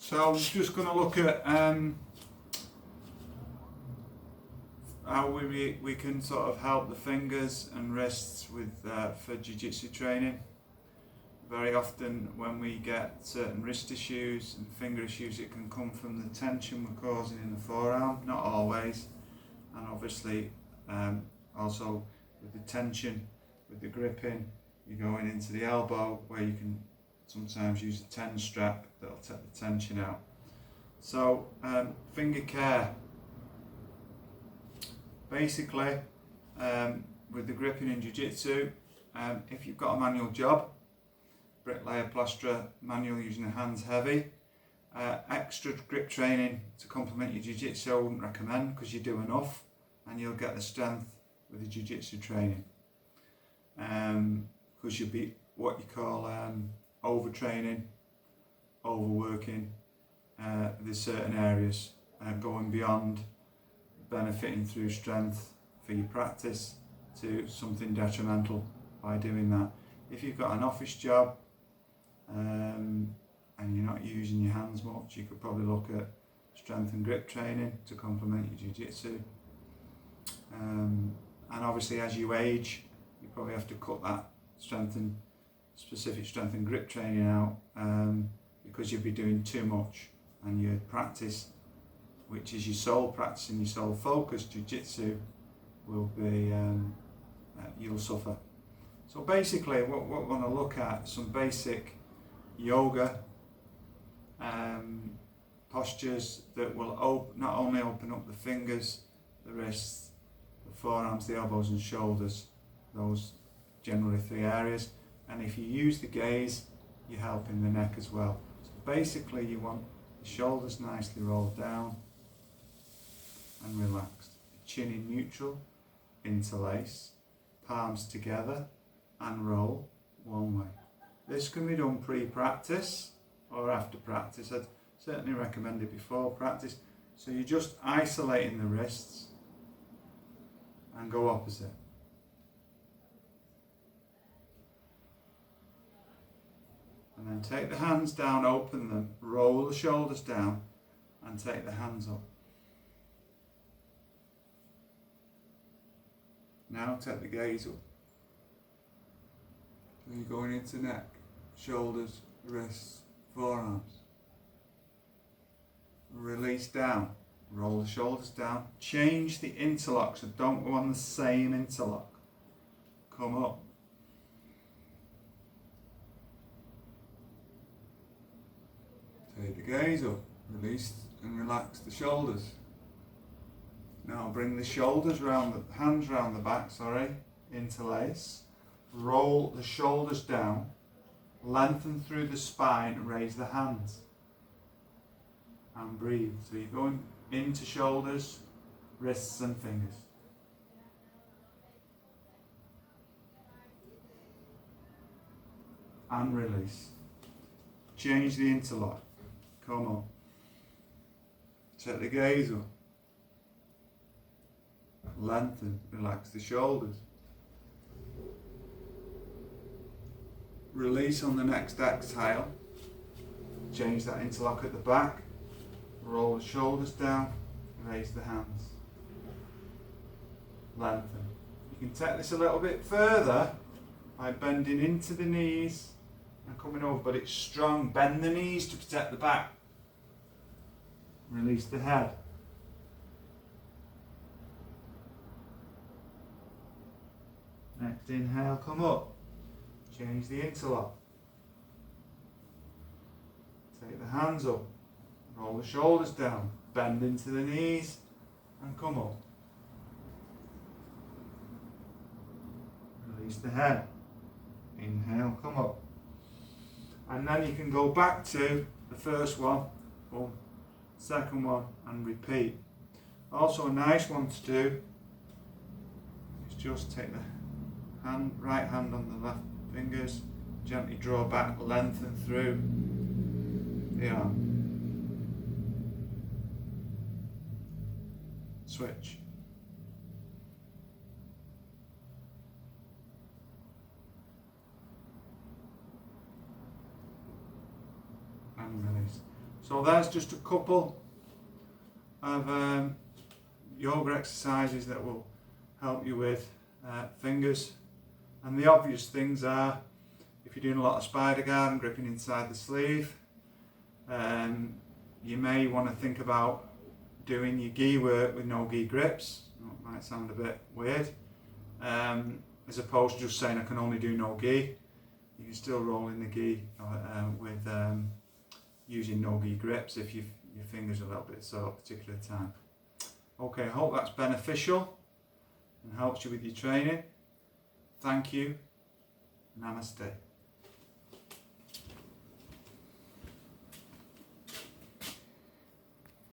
So I'm just going to look at how we can sort of help the fingers and wrists with for jiu-jitsu training. Very often when we get certain wrist issues and finger issues, it can come from the tension we're causing in the forearm, not always, and obviously also with the tension, with the gripping, you're going into the elbow where you can sometimes use a ten strap that'll take the tension out. So finger care, basically with the gripping in jiu-jitsu, if you've got a manual job, bricklayer, plasterer, manual, using the hands heavy, extra grip training to complement your jiu-jitsu I wouldn't recommend, because you do enough and you'll get the strength with the jiu-jitsu training, because you'll be what you call overtraining, overworking there's certain areas, going beyond benefiting through strength for your practice to something detrimental by doing that. If you've got an office job and you're not using your hands much, you could probably look at strength and grip training to complement your jiu-jitsu. And obviously as you age, you probably have to cut that specific strength and grip training out, because you'll be doing too much, and your practice, which is your sole practice and your sole focus, jiu-jitsu, will be, you'll suffer. So basically what we want to look at, some basic yoga postures that will not only open up the fingers, the wrists, the forearms, the elbows and shoulders, those generally three areas, and if you use the gaze, you're helping the neck as well. So basically you want the shoulders nicely rolled down and relaxed, chin in neutral, interlace, palms together and roll one way. This can be done pre-practice or after practice. I'd certainly recommend it before practice. So you're just isolating the wrists and go opposite. And then take the hands down, open them, roll the shoulders down and take the hands up. Now take the gaze up. So you're going into neck, shoulders, wrists, forearms. Release down, roll the shoulders down, change the interlock, so don't go on the same interlock. Come up. Take the gaze up, release and relax the shoulders. Now bring the shoulders round, the hands round the back, interlace. Roll the shoulders down, lengthen through the spine and raise the hands. And breathe. So you're going into shoulders, wrists and fingers. And release. Change the interlock. Come up. Take the gaze up. Lengthen, relax the shoulders. Release on the next exhale. Change that interlock at the back. Roll the shoulders down, raise the hands. Lengthen. You can take this a little bit further by bending into the knees and coming over, but it's strong. Bend the knees to protect the back. Release the head. Next inhale, come up. Change the interlock. Take the hands up. Roll the shoulders down. Bend into the knees and come up. Release the head. Inhale, come up. And then you can go back to the first one, boom, second one, and repeat. Also a nice one to do is just take the right hand on the left fingers, gently draw back, lengthen through the arm. Switch. And release. So there's just a couple of yoga exercises that will help you with fingers. And the obvious things are, if you're doing a lot of spider guard, gripping inside the sleeve, you may want to think about doing your gi work with no gi grips. It might sound a bit weird, as opposed to just saying I can only do no gi. You can still roll in the gi with using no gi grips if your fingers are a little bit sore at a particular time. Okay, I hope that's beneficial and helps you with your training. Thank you. Namaste.